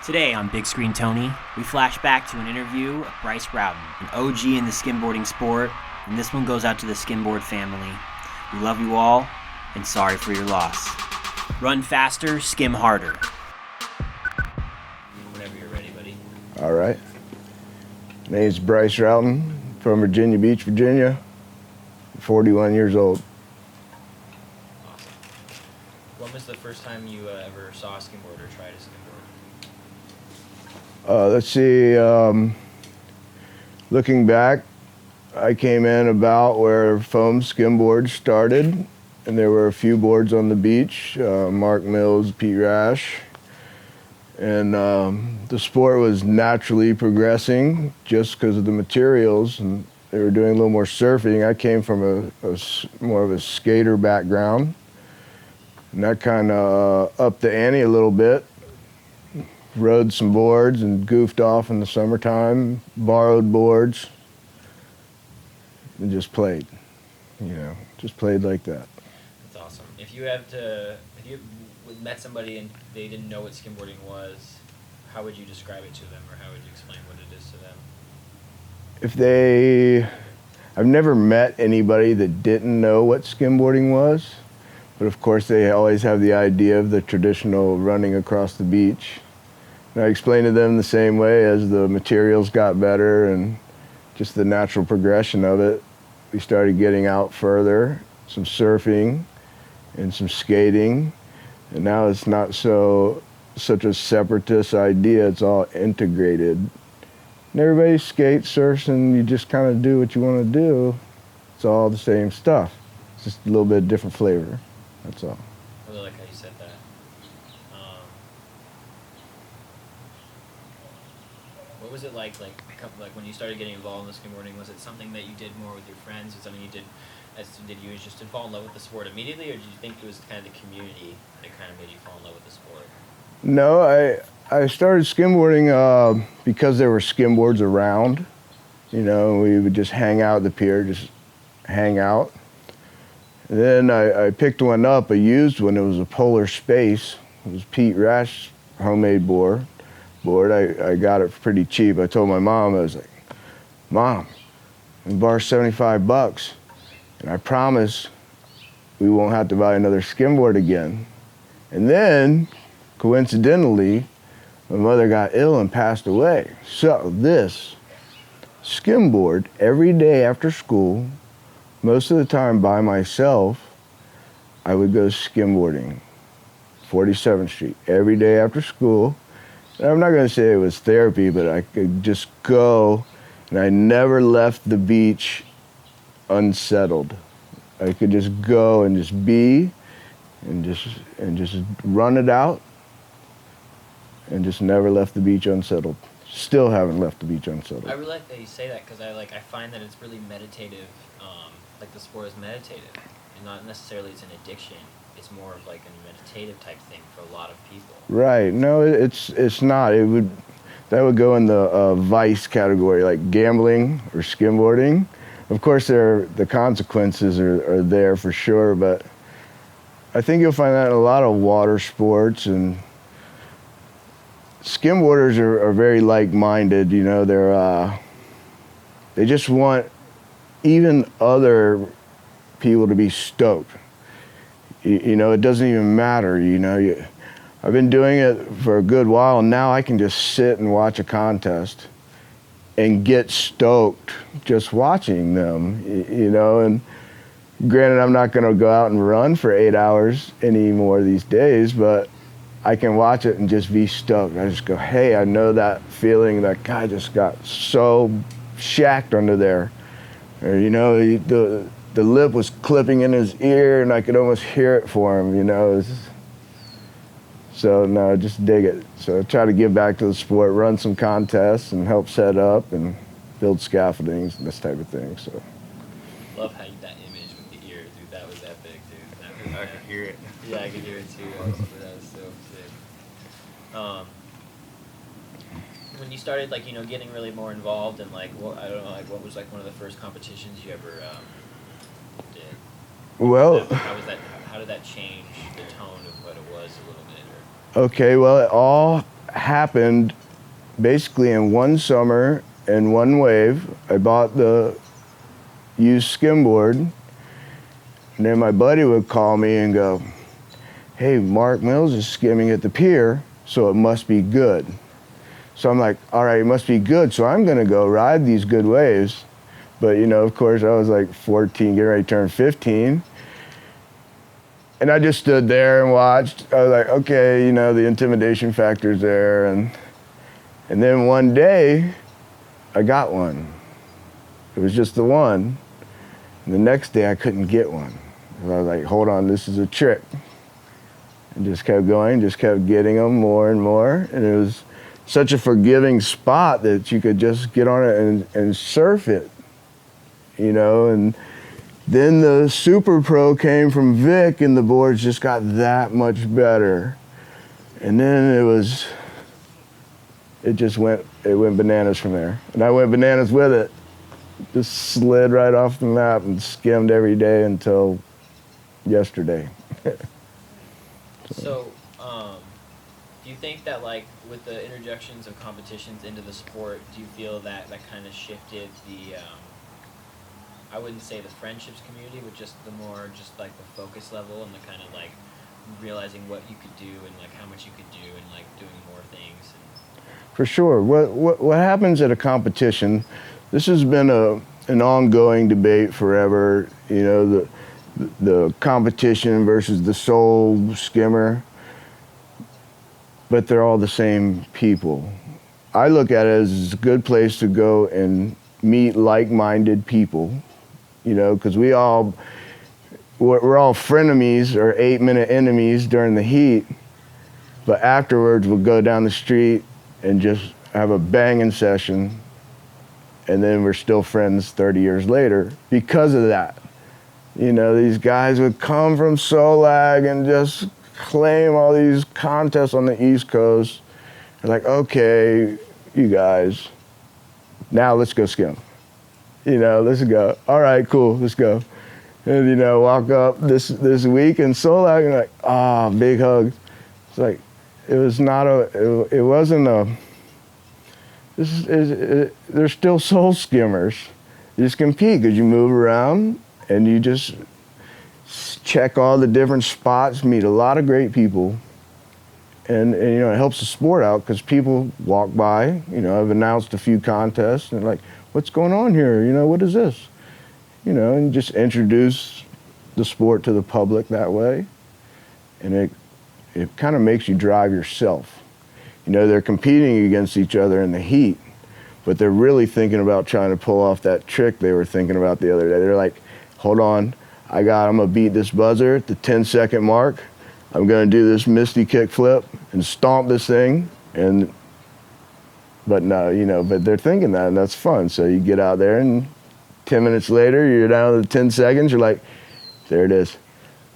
Today on BigScreenTony, we flash back to an interview of Brice, an OG in the skimboarding sport, and this one goes out to the skimboard family. We love you all, and sorry for your loss. Run faster, skim harder. Whenever you're ready, buddy. All right. My name's Brice from Virginia Beach, Virginia. 41 years old. Awesome. When was the first time you ever saw a skimboard or tried a skimboard? Let's see, looking back, I came in about where foam skimboards started, and there were a few boards on the beach, Mark Mills, Pete Rash, and the sport was naturally progressing just because of the materials, and they were doing a little more surfing. I came from more of a skater background, and that kind of upped the ante a little bit. Rode some boards and goofed off in the summertime, borrowed boards, and just played, just played like that. That's awesome. If you met somebody and they didn't know what skimboarding was, how would you describe it to them, or how would you explain what it is to them? I've never met anybody that didn't know what skimboarding was, but of course they always have the idea of the traditional running across the beach. And I explained to them the same way as the materials got better and just the natural progression of it. We started getting out further, some surfing and some skating, and now it's not such a separatist idea, it's all integrated. And everybody skates, surfs, and you just kind of do what you want to do. It's all the same stuff. It's just a little bit different flavor, that's all. I really like how you said that. What was it like when you started getting involved in the skimboarding? Was it something that you did more with your friends? Was it something you did you just fall in love with the sport immediately, or did you think it was kind of the community that kind of made you fall in love with the sport? No, I started skimboarding because there were skimboards around. We would just hang out at the pier, just hang out. And then I picked one up, a used one. It was a Polar Space. It was Pete Rash homemade board. I got it pretty cheap. I told my mom, I was like, Mom, we borrow $75, and I promise we won't have to buy another skimboard again. And then, coincidentally, my mother got ill and passed away. So this skimboard, every day after school, most of the time by myself, I would go skimboarding, 47th Street, every day after school. And I'm not gonna say it was therapy, but I could just go, and I never left the beach unsettled. I could just go and just be, and just run it out, and just never left the beach unsettled. Still haven't left the beach unsettled. I really like that you say that, because I find that it's really meditative. Like the sport is meditative, and not necessarily it's an addiction. It's more of like a meditative type thing for a lot of people. Right. No, it's not. That would go in the vice category, like gambling or skimboarding. Of course, the consequences are there for sure, but I think you'll find that in a lot of water sports, and skimboarders are very like-minded. They just want even other people to be stoked. It doesn't even matter. I've been doing it for a good while, and now I can just sit and watch a contest and get stoked just watching them. And granted, I'm not going to go out and run for 8 hours anymore these days, but I can watch it and just be stoked. I just go, hey, I know that feeling. That guy just got so shacked under there. Or, the lip was clipping in his ear, and I could almost hear it for him, So, no, just dig it. So I try to give back to the sport, run some contests, and help set up and build scaffoldings and this type of thing, so. Love how that image with the ear, dude, that was epic, dude. I could hear it. Yeah, I could hear it too. That was so sick. When you started, getting really more involved, and what was one of the first competitions you ever did? Well, How did that change the tone of what it was a little bit? Okay, well, it all happened basically in one summer and one wave. I bought the used skimboard, and then my buddy would call me and go, hey, Mark Mills is skimming at the pier, so it must be good. So I'm like, all right, it must be good, so I'm gonna go ride these good waves. But you know, of course, I was like 14, getting ready to turn 15. And I just stood there and watched. I was like, okay, you know, the intimidation factor's there. And then one day, I got one. It was just the one. And the next day, I couldn't get one. And I was like, hold on, this is a trick. And just kept going, just kept getting them more and more. And it was such a forgiving spot that you could just get on it and surf it, you know. And then the Super Pro came from Vic, and the boards just got that much better. And then it went bananas from there. And I went bananas with it. Just slid right off the map and skimmed every day until yesterday. So, do you think that, like, with the interjections of competitions into the sport, do you feel that kind of shifted the, I wouldn't say the friendships community, but just the more, just like the focus level and the kind of like realizing what you could do and like how much you could do and like doing more things? For sure. What happens at a competition, this has been an ongoing debate forever, you know, the competition versus the sole skimmer, but they're all the same people. I look at it as a good place to go and meet like-minded people, you know, because we're all frenemies or 8-minute enemies during the heat, but afterwards we'll go down the street and just have a banging session, and then we're still friends 30 years later because of that. You know, these guys would come from Solag and just claim all these contests on the East Coast. They're like, okay, you guys, now let's go skim. You know, let's go. All right, cool, let's go. And, you know, walk up this week in Solag and like, big hugs. It's like, it wasn't a, they're still soul skimmers. You just compete because you move around and you just check all the different spots, meet a lot of great people. And you know, it helps the sport out because people walk by. You know, I've announced a few contests and like, what's going on here? You know, what is this? You know, and just introduce the sport to the public that way. And it kind of makes you drive yourself. You know, they're competing against each other in the heat, but they're really thinking about trying to pull off that trick they were thinking about the other day. They're like, hold on, I'm gonna beat this buzzer at the 10-second mark. I'm gonna do this misty kick flip and stomp this thing. But no, you know, but they're thinking that, and that's fun. So you get out there, and 10 minutes later, you're down to the 10 seconds. You're like, there it is.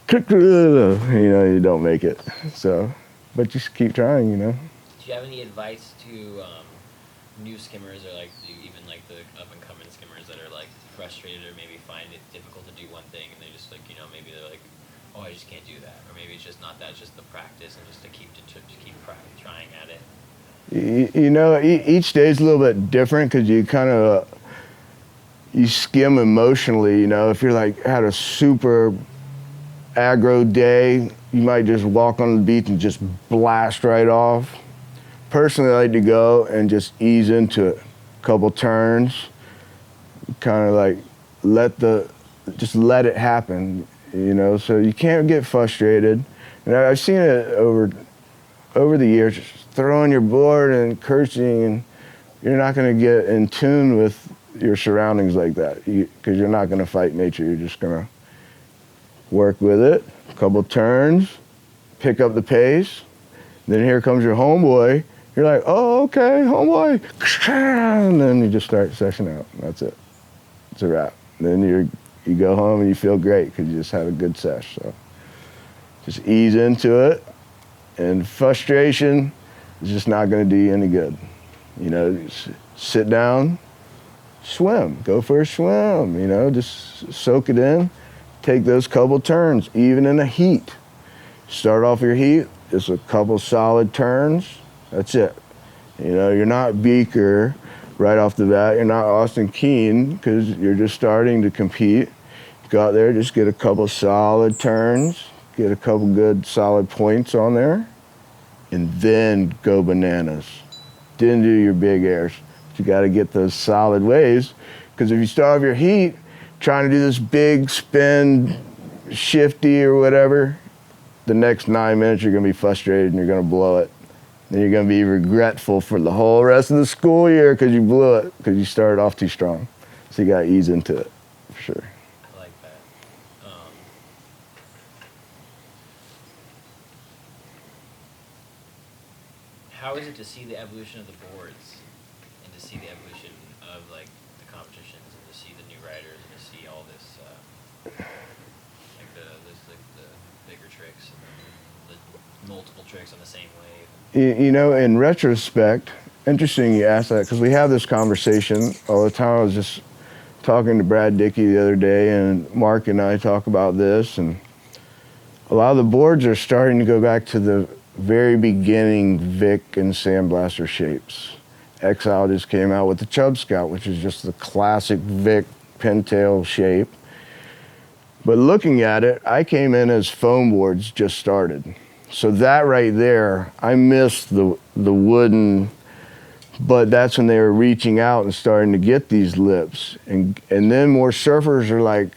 You know, you don't make it. So, but just keep trying, you know. Do you have any advice to new skimmers or like even like the up and coming skimmers that are like frustrated or maybe find it difficult to do one thing and they just like, you know, maybe they're like, oh, I just can't do that, or maybe it's just not that, it's just the practice and just to keep trying at it. You know, each day is a little bit different because you kind of you skim emotionally. You know, if you're like had a super aggro day, you might just walk on the beach and just blast right off. Personally, I like to go and just ease into it. A couple turns, kind of like just let it happen, you know, so you can't get frustrated. And I've seen it over the years, just throwing your board and cursing, and you're not going to get in tune with your surroundings like that because you're not going to fight nature. You're just going to work with it, a couple turns, pick up the pace. Then here comes your homeboy. You're like, oh, okay, homeboy. And then you just start session out. That's it. It's a wrap. Then you go home and you feel great because you just had a good sesh. So just ease into it. And frustration is just not going to do you any good. You know, just sit down, swim. Go for a swim, you know, just soak it in. Take those couple turns, even in the heat. Start off your heat, just a couple solid turns, That's it. You know, you're not Beaker right off the bat. You're not Austin Keene because you're just starting to compete. Go out there, just get a couple solid turns, get a couple good solid points on there, and then go bananas. Then do your big airs. You got to get those solid waves because if you still have your heat trying to do this big spin, shifty or whatever, the next 9 minutes you're going to be frustrated and you're going to blow it. Then you're going to be regretful for the whole rest of the school year because you blew it because you started off too strong. So you got to ease into it, for sure. I like that. How is it to see the evolution of the boards and to see the evolution of like the competitions and to see the new riders and to see all this like the bigger tricks and the multiple tricks on the same wave? You know, in retrospect, interesting you asked that because we have this conversation all the time. I was just talking to Brad Dickey the other day, and Mark and I talk about this, and a lot of the boards are starting to go back to the very beginning Vic and Sandblaster shapes. Exile just came out with the Chub Scout, which is just the classic Vic pintail shape. But looking at it, I came in as foam boards just started. So that right there, I missed the wooden, but that's when they were reaching out and starting to get these lips. And then more surfers are like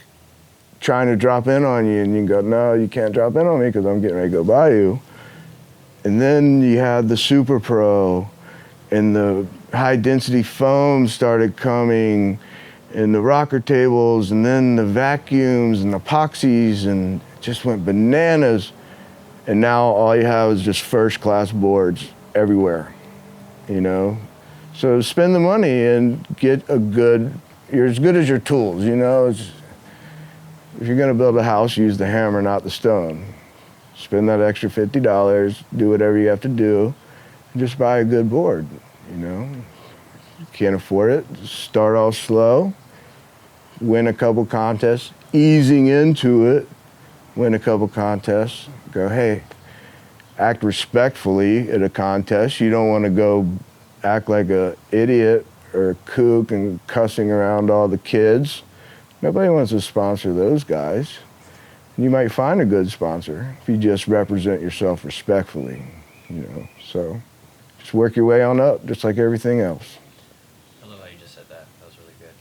trying to drop in on you, and you can go, no, you can't drop in on me because I'm getting ready to go by you. And then you had the Super Pro, and the high density foam started coming, and the rocker tables, and then the vacuums and epoxies, and it just went bananas. And now all you have is just first class boards everywhere, you know? So spend the money and get you're as good as your tools, you know? If you're gonna build a house, use the hammer, not the stone. Spend that extra $50, do whatever you have to do, and just buy a good board, you know? You can't afford it, start off slow, win a couple contests, easing into it, win a couple contests, go, hey, act respectfully at a contest. You don't want to go act like a idiot or a kook and cussing around all the kids. Nobody wants to sponsor those guys. You might find a good sponsor if you just represent yourself respectfully, you know. So just work your way on up, just like everything else. I love how you just said that. That was really good.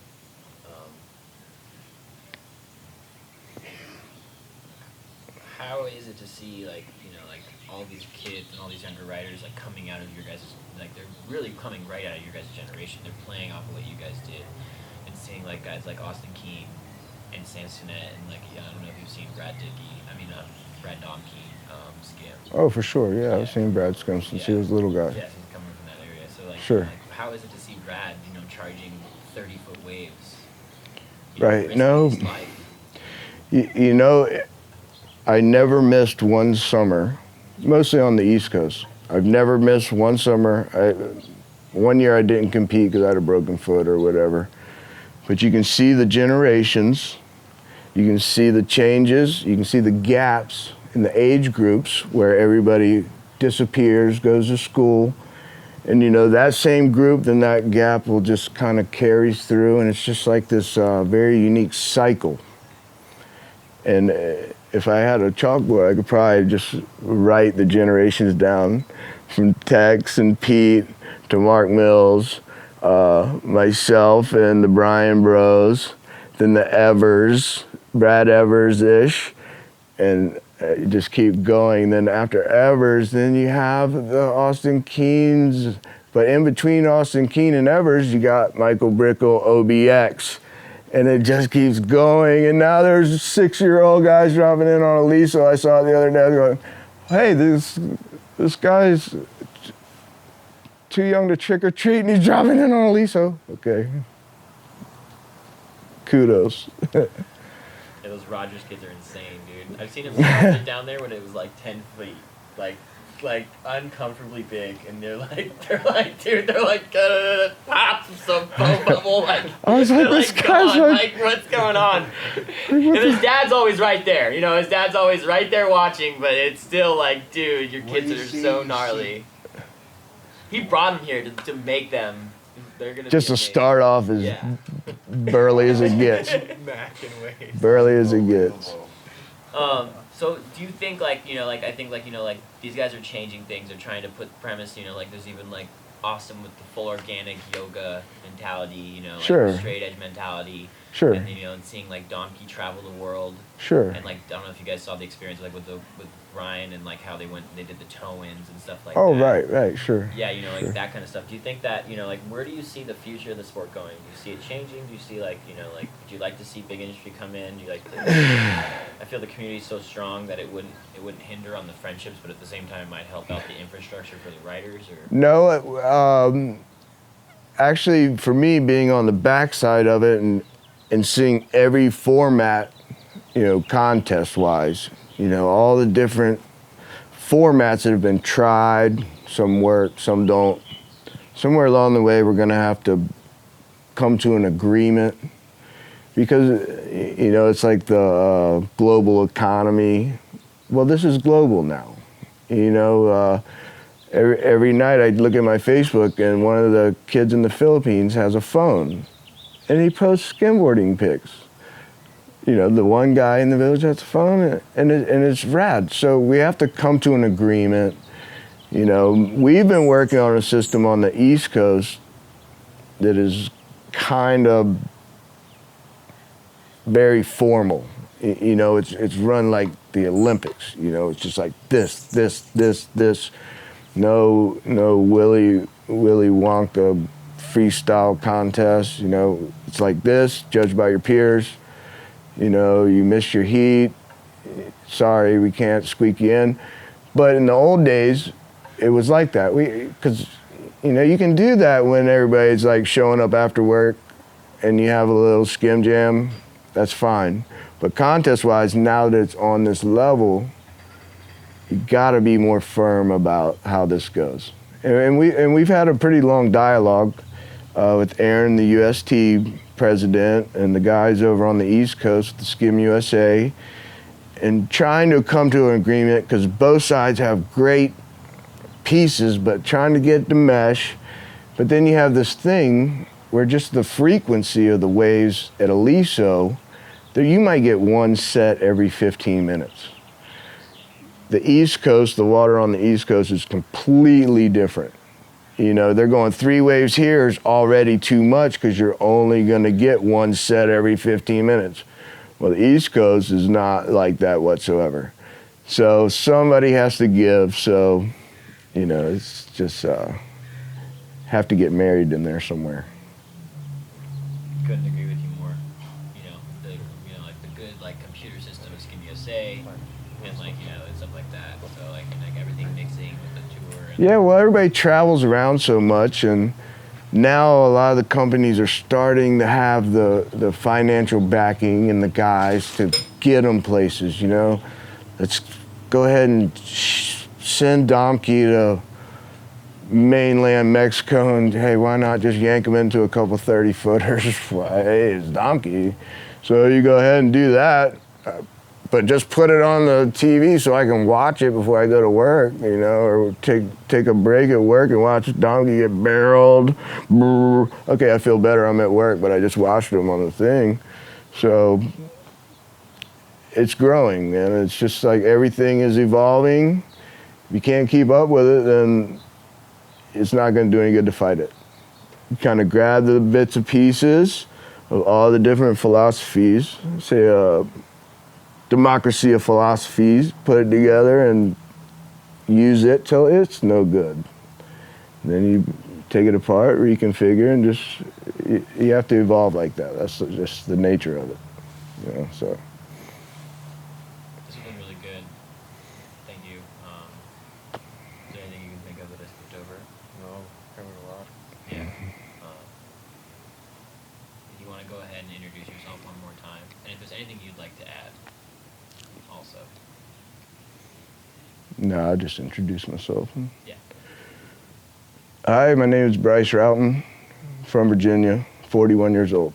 How is it to see, like, you know, like all these kids and all these younger riders like coming out of your guys', like they're really coming right out of your guys' generation. They're playing off of what you guys did, and seeing like guys like Austin Keene and Sansonet, and like, yeah, I don't know if you've seen Brad Dom Keene, Skim. Oh, for sure, yeah. I've seen Brad Skim since he was a little guy. Yeah, he's coming from that area. So like, sure. Like, how is it to see Brad, you know, charging 30-foot waves? Right. No. You know, I never missed one summer, mostly on the East Coast. I've never missed one summer. One year I didn't compete because I had a broken foot or whatever. But you can see the generations, you can see the changes, you can see the gaps in the age groups where everybody disappears, goes to school. And you know, that same group, then that gap will just kind of carries through, and it's just like this very unique cycle. And if I had a chalkboard, I could probably just write the generations down from Tex and Pete to Mark Mills, myself and the Bryan Bros, then the Evers, Brad Evers-ish, and you just keep going. Then after Evers, then you have the Austin Keenes, but in between Austin Keene and Evers, you got Michael Brickell, OBX, and it just keeps going. And now there's 6-year-old guys dropping in on a Liso. I saw it the other day, going, hey, this guy's too young to trick or treat, and he's dropping in on a Liso. Okay. Kudos. Yeah, those Rogers kids are insane, dude. I've seen them down there when it was like 10 feet, like uncomfortably big, and they're like, dude, they're like, pop some foam bubble, like, I was like, this guy's like, what's going on? And his dad's always right there, you know, his dad's always right there watching, but it's still like, dude, your kids are so gnarly. he brought them here to make them. They're gonna just be to start off as burly as it gets. Burly as it gets. So do you think like I think like like these guys are changing things. They're trying to put premise like there's even like Austin with the full organic yoga mentality, like Sure. straight edge mentality. Sure. And and seeing like Donkey travel the world. Sure. And like I don't know if you guys saw the experience like with Ryan and like how they did the toe-ins and stuff like that. Oh, right, sure. Yeah, like sure. that kind of stuff. Do you think that, like where do you see the future of the sport going? Do you see it changing? Do you see like, like would you like to see big industry come in? Do you like to, I feel the community is so strong that it wouldn't hinder on the friendships, but at the same time it might help out the infrastructure for the riders or No, actually for me being on the backside of it and seeing every format, contest-wise, all the different formats that have been tried, some work, some don't. Somewhere along the way, we're going to have to come to an agreement because, it's like the global economy. Well, this is global now. Every night I look at my Facebook and one of the kids in the Philippines has a phone and he posts skimboarding pics. The one guy in the village has a phone and it's rad. So we have to come to an agreement. We've been working on a system on the East Coast that is kind of very formal. It's run like the Olympics. It's just like this. No Willy Wonka freestyle contest. It's like this, judged by your peers. You missed your heat. Sorry, we can't squeak you in. But in the old days, it was like that. Because you can do that when everybody's like showing up after work and you have a little skim jam. That's fine. But contest-wise, now that it's on this level, you got to be more firm about how this goes. And we've had a pretty long dialogue with Aaron, the UST president, and the guys over on the East Coast, the Skim USA, and trying to come to an agreement because both sides have great pieces, but trying to get the mesh. But then you have this thing where just the frequency of the waves at Aliso, that you might get one set every 15 minutes. The East Coast, the water on the East Coast is completely different. They're going 3 waves here is already too much because you're only going to get one set every 15 minutes. Well, the East Coast is not like that whatsoever. So somebody has to give. So, it's just have to get married in there somewhere. Couldn't agree with you more. Like the good like computer system of Skim USA and like and stuff like that. So like everything mixing with the tour. Yeah, well, everybody travels around so much, and now a lot of the companies are starting to have the financial backing and the guys to get them places. Let's go ahead and send Donkey to mainland Mexico, and hey, why not just yank them into a couple 30-footers? Hey, it's Donkey. So you go ahead and do that, but just put it on the TV so I can watch it before I go to work, or take a break at work and watch Donkey get barreled. Brr. Okay, I feel better, I'm at work, but I just watched him on the thing. So it's growing, man. It's just like everything is evolving. If you can't keep up with it, then it's not going to do any good to fight it. You kind of grab the bits and pieces of all the different philosophies, say democracy of philosophies, put it together and use it till it's no good. And then you take it apart, reconfigure, and you have to evolve like that. That's just the nature of it, so. This has been really good. Thank you. Is there anything you can think of that I skipped over? No, covered a lot. Yeah. If you want to go ahead and introduce yourself one more time, and if there's anything you'd like to add, also. No, I just introduced myself. Yeah. Hi, my name is Brice from Virginia, 41 years old.